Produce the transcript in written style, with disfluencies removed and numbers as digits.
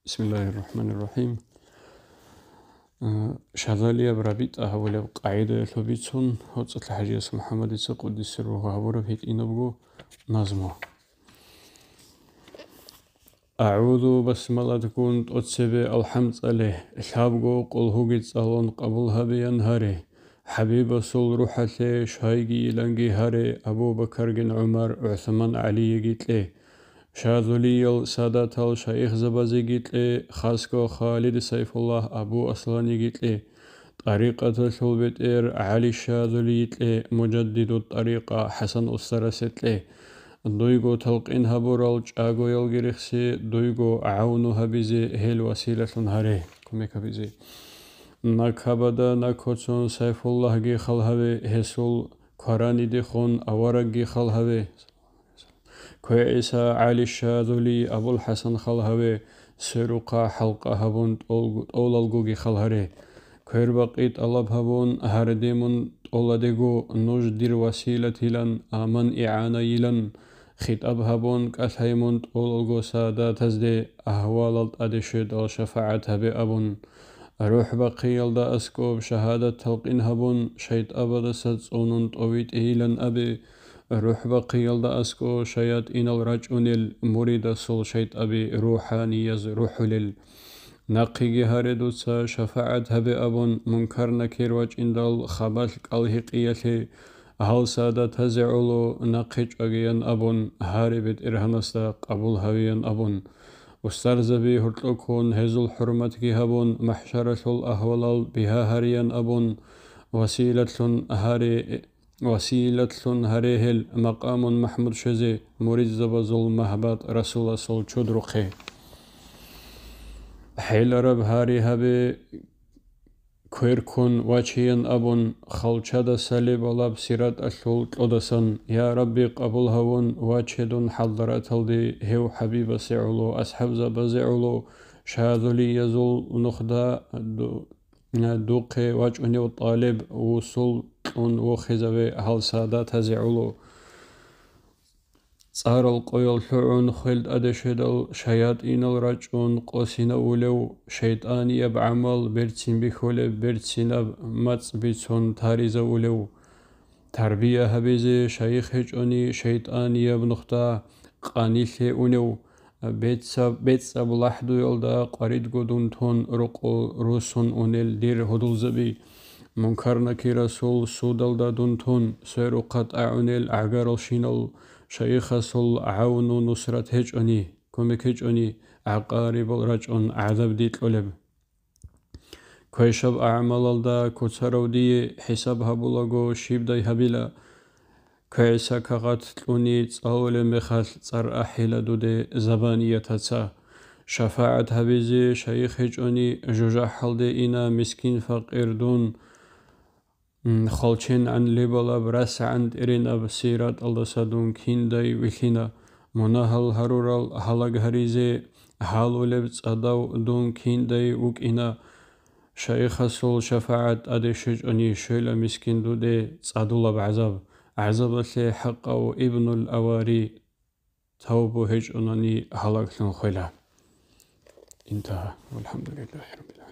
بسم الله الرحمن الرحيم. شغالية برابط أهولي قاعدة لبيتون هوت الحاجة محمد يسقود السر وهابورا فيت إنبغو نظمه. أعوذ بسملة كنت أتسبي الحمد عليه الحابقو قل هوجي صالون قبولها بينهاري حبيب سول روحتي شايجي لنجي هاري أبو بكر جن عمر عثمان علي جيتلي شاذلي سادات الشيخ زبازي جيتلي خاسكو خالد سيف الله أبو أصلاني جيتلي طريقة البتير علي الشاذلي جيتلي مجدد الطريقة حسن أسرستلي دويغو تلقين هبورال جاغو يلغيرخسي دويغو عاونو هبيزي هيل وسيلة هاري كوميك هبيزي ناكابدا ناكوتسون سيف الله جي خلهوي هسول قراني دي خون أورق جي خلهوي كويسا علي الشاذلي أبو الحسن خلهوي سيروقا حلقة هبون أولالغو جي خلهري كوير بقيت ألب هبون هارديمون أولاديغو نوج دير وسيلة لن آمن إعانة يلن خطاب هبون كالهيمون أولالغو سادة تزدي أهوال الأدشد الشفاعة هبي أبون روح بقيل دا أسكوب شهادة تلقين هبون شيط أبدا سدسونون طويت إيلن أبي روح بقيل دا أسكو شيات إن الرجل المريد سول شيط أبي روحاني يز روح لل نقيجي هاردوسا شفاعة هبي أبون منكر نكير وج إندال خبال الهقية هل سادة تزعلو نقيج أجيان أبون هاربت إرهنستا قبول هويان أبون واسترزبي هرتلكون هزل حرمتك هبون محشرة الأهوال بها هريان أبون وسيلة هريهل مقام محمود شزي مريد زبزل مهبات رسول صل شدرقه حيل رب هاري هبي كويركون واتشيان أبون خلشاد سالي بلاب سيرات أشول قدسن يا ربي قبول هون واتشدون حضرات هلدي هو حبيب سعلو أصحاب زبزعلو شاذلي يزول نخدا دوقي واجوني وطالب وصول وخزوي هل سادات هزعلو صار القيل حعون خلد أدشدل شياطين الرجون قوسنا ولو شيطان يبعمل برتسين بخول برتسين ماتس بيتسون تاريز ولو تربية هبيزي شيخ هجوني شيطان يبنختا قانيثي أونو بيتساب لحدو يلدا قريد قدون تون رقو روسون أونيل دير هدول زبي منكر نكي رسول سودل دا دون تون سيرو قد أعونيل أعقار الشينل شيخ سول عون نصرة هجوني كوميك هجوني عقارب الرجون عذاب ديت أولب كويشب أعمال دا كتسرو دي حسابها بلغو شيب داي هبيلا كويسا كغات تلوني تصاول مخال تصر أحيلا دودي زبانية تتسا شفاعة هبيزي شيخ هجوني جوجا حل دي إنا مسكين فقير دون خالچين عن لبلا برس عند إرنا بسيرات الله سادون كين داي وخينا مناهل هرورال حلق هريزي حالو لبس أداو دون كين داي وكينا شيخ سول شفاعة أدي شجوني شيلا مسكين دودي صادولا بعذاب عذاب اللي حقا ابن الأواري توبو هجوناني حلق لنخيلا انتهى والحمد لله رب العالمين.